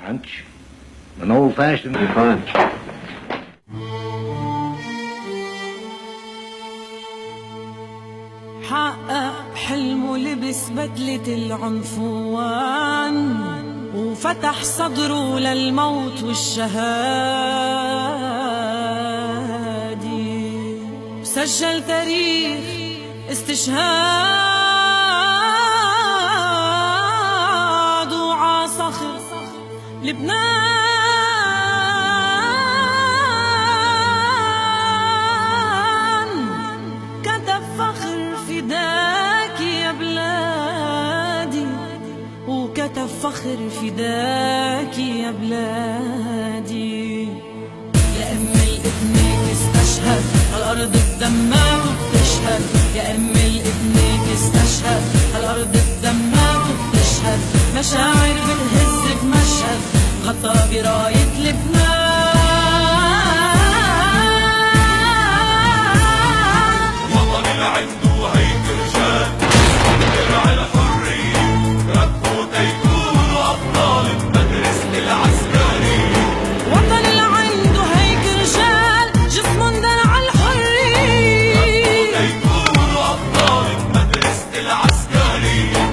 Punch. An old-fashioned. You're fine. حقق حلمه، لبس بدلة العنفوان وفتح صدره للموت والشهادة، سجل تاريخ استشهاد وعا صخر لبنان. كتب فخر فداك يا بلادي، وكتب فخر فداك يا بلادي. يا أم الابنك استشهد هالأرض بدمك وبتشهد، يا أم الابنك استشهد هالأرض بدمك وبتشهد. مشاعر بالهز بمشهد غطى براية لبنان. وطن اللي عنده هيك رجال درع الحرية، ربوا تيكونوا أبطال بمدرسة العسكرية. وطن اللي عنده هيك رجال جسمهم درع الحرية، ربوا تيكونوا أبطال بمدرسة العسكرية.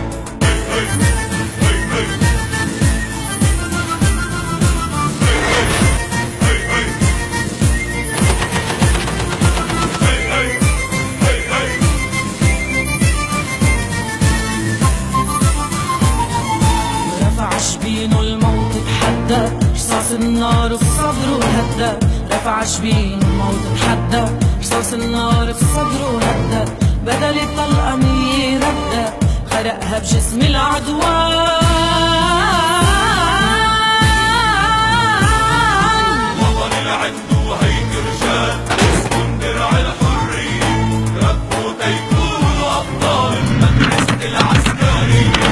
رفع شبينه الموت تحدى، رصاص النار في صدره هدى. رفع شبينه الموت تحدى، رصاص النار في صدره هدى. بدل الطلقة مية ردة خرقها بجسم العدوان. وطن اللي عنده هيك رجال اسمهم درع الحرية، ربوا تيكونوا أبطال بمدرسة العسكرية.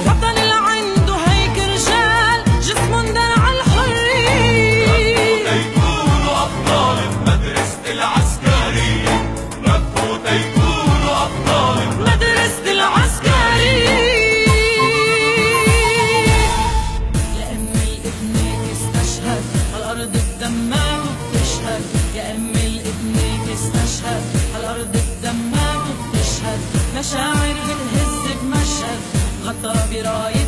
وطن اللي عنده هيك رجال جسمهم درع الحرية، تيكونوا أبطال بمدرسة العسكرية، ربوا تيكونوا أبطال. مدرسة العسكرية. يا أمي ابنك استشهد هالأرض بدمك وبتشهد، يا أمي ابنك استشهد هالأرض بدمك وبتشهد. مشاعر بالهز بمشهد غطى براية